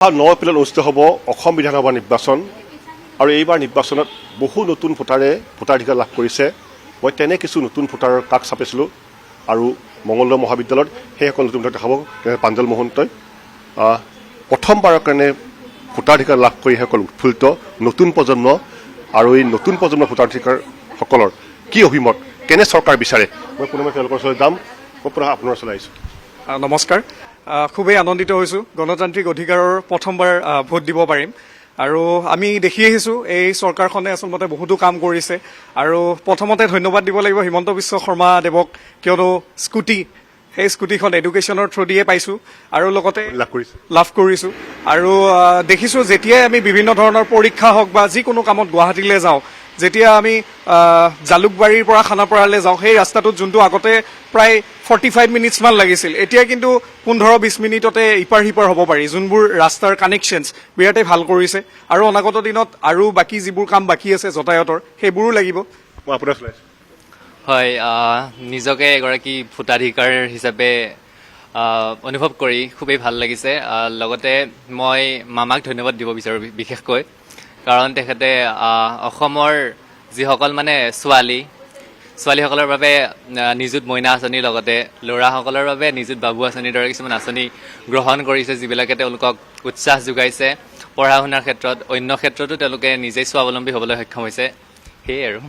9 এপ্ৰিলত অনুষ্ঠিত হ'ব অসম বিধানসভা নিৰ্বাচন আৰু এইবাৰ নিৰ্বাচনত বহু নতুন ভোটাৰে ভোটাধিকাৰ লাভ কৰিছে। মই তেনে কিছু নতুন ভোটাৰৰ কাষ চাপিছিলোঁ আৰু মংগলদৈ মহাবিদ্যালয়ত সেইসকল নতুন ভোটাৰ দেখাব প্ৰাঞ্জল মহন্তই প্ৰথমবাৰৰ কাৰণে ভোটাধিকাৰ লাভ কৰি সেইসকল উৎফুল্লিত নতুন প্ৰজন্ম আৰু এই নতুন প্ৰজন্মৰ ভোটাধিকাৰসকলৰ কি অভিমত কেনে চৰকাৰ বিচাৰে মই পুনৰবাৰ তেওঁলোকৰ ওচৰলৈ যাম। মই পুনৰ আপোনাৰ ওচৰলৈ আহিছোঁ। নমস্কাৰ, খুবেই আনন্দিত হৈছোঁ। গণতান্ত্ৰিক অধিকাৰৰ প্ৰথমবাৰ ভোট দিব পাৰিম আৰু আমি দেখি আহিছোঁ এই চৰকাৰখনে আচলতে বহুতো কাম কৰিছে আৰু প্ৰথমতে ধন্যবাদ দিব লাগিব হিমন্ত বিশ্ব শৰ্মা দেৱক, কিয়নো সেই স্কুটিখন এডুকেশ্যনৰ থ্ৰুদিয়ে পাইছোঁ আৰু লগতে লাভ কৰিছোঁ আৰু দেখিছোঁ যেতিয়াই আমি বিভিন্ন ধৰণৰ পৰীক্ষা হওক বা যিকোনো কামত গুৱাহাটীলৈ যাওঁ, যেতিয়া আমি জালুকবাৰীৰ পৰা খানাপাৰালৈ যাওঁ, সেই ৰাস্তাটোত যোনটো আগতে প্ৰায় 45 মিনিটছমান লাগিছিল, এতিয়া কিন্তু 15-20 মিনিটতে ইপাৰ সিপাৰ হ'ব পাৰি। যোনবোৰ ৰাস্তাৰ কানেকশ্যনছ বিৰাটেই ভাল কৰিছে আৰু অনাগত দিনত আৰু বাকী যিবোৰ কাম বাকী আছে যাতায়াতৰ সেইবোৰো লাগিব। মই আপোনাৰ হয়, নিজকে এগৰাকী ভোটাধিকাৰ হিচাপে অনুভৱ কৰি খুবেই ভাল লাগিছে। লগতে মই মামাক ধন্যবাদ দিব বিচাৰোঁ বিশেষকৈ, কাৰণ তেখেতে অসমৰ যিসকল ছোৱালীসকলৰ বাবে নিযুত মইনা আঁচনিৰ লগতে ল'ৰাসকলৰ বাবে নিযুত বাবু আঁচনিৰ দৰে কিছুমান আঁচনি গ্ৰহণ কৰিছে, যিবিলাকে তেওঁলোকক উৎসাহ যোগাইছে পঢ়া শুনাৰ ক্ষেত্ৰত। অন্য ক্ষেত্ৰতো তেওঁলোকে নিজেই স্বাৱলম্বী হ'বলৈ সক্ষম হৈছে। সেয়ে আৰু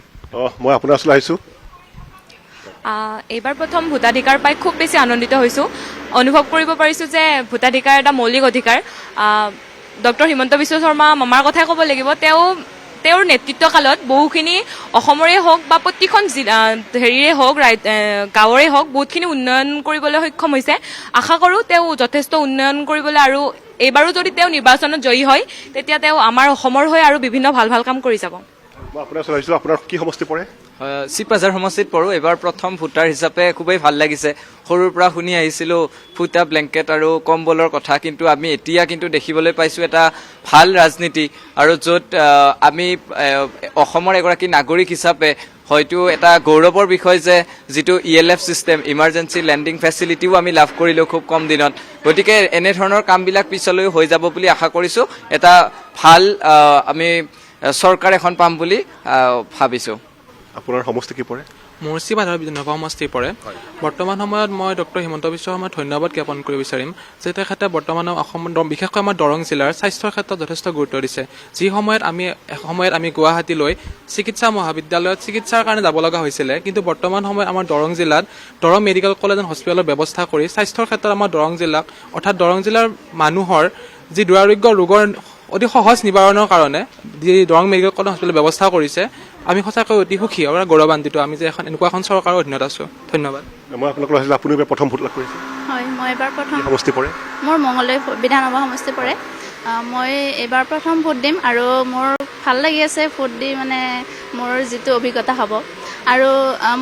মই আপোনাৰ ওচৰলৈ আহিছোঁ। এইবাৰ প্ৰথম ভোটাধিকাৰ পাই খুব বেছি আনন্দিত হৈছোঁ। অনুভৱ কৰিব পাৰিছোঁ যে ভোটাধিকাৰ এটা মৌলিক অধিকাৰ। ডক্টৰ হিমন্ত বিশ্ব শৰ্মা মামাৰ কথাই ক'ব লাগিব। তেওঁৰ নেতৃত্ব কালত বহুখিনি অসমৰে হওক বা প্ৰতিখন হেৰিৰে হওক গাঁৱৰে হওক বহুতখিনি উন্নয়ন কৰিবলৈ সক্ষম হৈছে। আশা কৰোঁ তেওঁ যথেষ্ট উন্নয়ন কৰিবলৈ আৰু এইবাৰো যদি তেওঁ নিৰ্বাচনত জয়ী হয় তেতিয়া তেওঁ আমাৰ অসমৰ হৈ আৰু বিভিন্ন ভাল ভাল কাম কৰি যাব। মই আপোনাৰ ওচৰলৈ আহিছোঁ। আপোনাৰ কি সমষ্টি পৰে? চিপাঝাৰ সমষ্টিত পঢ়োঁ। এইবাৰ প্ৰথম ভোটাৰ হিচাপে খুবেই ভাল লাগিছে। সৰুৰ পৰা শুনি আহিছিলোঁ ফুটা ব্লেংকেট আৰু কম্বলৰ কথা, কিন্তু আমি এতিয়া কিন্তু দেখিবলৈ পাইছোঁ এটা ভাল ৰাজনীতি, আৰু য'ত আমি অসমৰ এগৰাকী নাগৰিক হিচাপে হয়তো এটা গৌৰৱৰ বিষয় যে যিটো ELF ছিষ্টেম, ইমাৰ্জেঞ্চি লেণ্ডিং ফেচিলিটিও আমি লাভ কৰিলোঁ খুব কম দিনত। গতিকে এনেধৰণৰ কামবিলাক পিছলৈ হৈ যাব বুলি আশা কৰিছোঁ। এটা ভাল আমি চৰকাৰ এখন পাম বুলি ভাবিছোঁ। আপোনাৰ সমষ্টি কি পৰে? মোৰ চিপাঝাৰ বিধানসভা সমষ্টি পৰে। বৰ্তমান সময়ত মই ডক্টৰ হিমন্ত বিশ্ব শৰ্মাক ধন্যবাদ জ্ঞাপন কৰিব বিচাৰিম যে তেখেতে বৰ্তমান অসমৰ বিশেষকৈ আমাৰ দৰং জিলাৰ স্বাস্থ্যৰ ক্ষেত্ৰত যথেষ্ট গুৰুত্ব দিছে। যি সময়ত আমি গুৱাহাটীলৈ চিকিৎসা মহাবিদ্যালয়ত চিকিৎসাৰ কাৰণে যাব লগা হৈছিলে, কিন্তু বৰ্তমান সময়ত আমাৰ দৰং জিলাত দৰং মেডিকেল কলেজ এণ্ড হস্পিটেলৰ ব্যৱস্থা কৰি স্বাস্থ্যৰ ক্ষেত্ৰত আমাৰ দৰং জিলাক অৰ্থাৎ দৰং জিলাৰ মানুহৰ যি দুৰাৰোগ্য ৰোগৰ অতি সহজ নিবাৰণৰ কাৰণে যি দৰং মেডিকেল কলেজ হস্পিটেলৰ ব্যৱস্থা কৰিছে, আমি সঁচাকৈ অতি সুখী আৰু গৌৰৱান্বিত আমি যে এনেকুৱা এখন চৰকাৰৰ অধীনত আছোঁ। ধন্যবাদ। মই আপোনালোকৰ আহিছিলোঁ। আপুনি প্ৰথম ভোট লাভ কৰিছে? হয়, মই এইবাৰ প্ৰথম সমষ্টি পৰে? মোৰ মংগলদৈ বিধানসভা সমষ্টি পৰে। মই এইবাৰ প্ৰথম ভোট দিম আৰু মোৰ ভাল লাগি আছে ভোট দি, মানে মোৰ যিটো অভিজ্ঞতা হ'ব। আৰু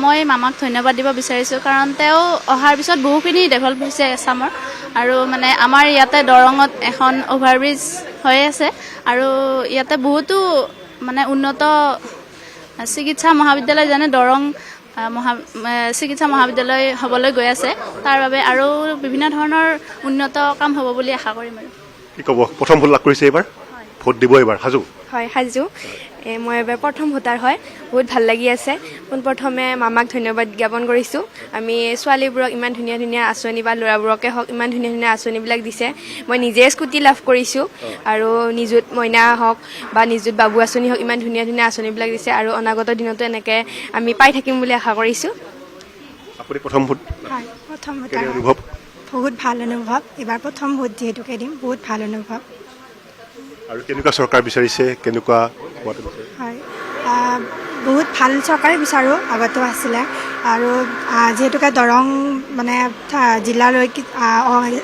মই মামাক ধন্যবাদ দিব বিচাৰিছোঁ, কাৰণ তেওঁ অহাৰ পিছত বহুখিনি ডেভেলপ হৈছে আছামৰ। আৰু মানে আমাৰ ইয়াতে দৰঙত এখন অভাৰব্ৰিজ হৈ আছে আৰু ইয়াতে বহুতো মানে উন্নত চিকিৎসা মহাবিদ্যালয় যেনে দৰং চিকিৎসা মহাবিদ্যালয় হ'বলৈ গৈ আছে। তাৰ বাবে আৰু বিভিন্ন ধৰণৰ উন্নত কাম হ'ব বুলি আশা কৰিম। আৰু কি ক'ব? প্ৰথম ভোট লাভ কৰিছে এইবাৰ, ভোট দিব এইবাৰ সাজু? হয়, সাজু। মই এবাৰ প্ৰথম ভোটাৰ হয়, বহুত ভাল লাগি আছে। পোনপ্ৰথমে মামাক ধন্যবাদ জ্ঞাপন কৰিছোঁ। আমি ছোৱালীবোৰক ইমান ধুনীয়া ধুনীয়া আঁচনি বা ল'ৰাবোৰকে হওক ইমান ধুনীয়া ধুনীয়া আঁচনিবিলাক দিছে। মই নিজে স্কুটি লাভ কৰিছোঁ আৰু নিযুত মইনা হওক বা নিযুত বাবু আঁচনি হওক ইমান ধুনীয়া ধুনীয়া আঁচনিবিলাক দিছে আৰু অনাগত দিনতো এনেকৈ আমি পাই থাকিম বুলি আশা কৰিছোঁ। আপুনি প্ৰথম ভোট? হয়, প্ৰথম ভোটাৰ। অনুভৱ? বহুত ভাল অনুভৱ। এইবাৰ প্ৰথম ভোট যিহেতুকে দিম, বহুত ভাল অনুভৱ। আৰু কেনেকুৱা চৰকাৰ বিচাৰিছে, কেনেকুৱা? হয়, বহুত ভাল চৰকাৰে বিচাৰোঁ, আগতেও আছিলে। আৰু যিহেতুকে দৰং মানে জিলালৈ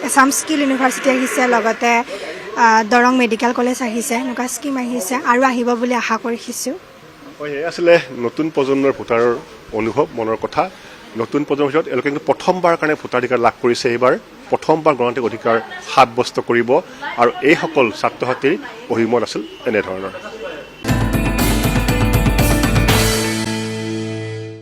এছাম স্কিল ইউনিভাৰ্চিটি আহিছে, লগতে দৰং মেডিকেল কলেজ আহিছে, এনেকুৱা স্কিম আহিছে আৰু আহিব বুলি আশা কৰিছোঁ। হয়, এয়া আছিলে নতুন প্ৰজন্মৰ ভোটাৰৰ অনুভৱ, মনৰ কথা। নতুন প্ৰজন্মৰ ভিতৰত এওঁলোকে কিন্তু প্ৰথমবাৰ কাৰণে ভোটাধিকাৰ লাভ কৰিছে। এইবাৰ প্ৰথমবাৰ গণতান্ত্ৰিক অধিকাৰ সাব্যস্ত কৰিব আৰু এইসকল ছাত্ৰ ছাত্ৰীৰ অভিমত আছিল এনেধৰণৰ।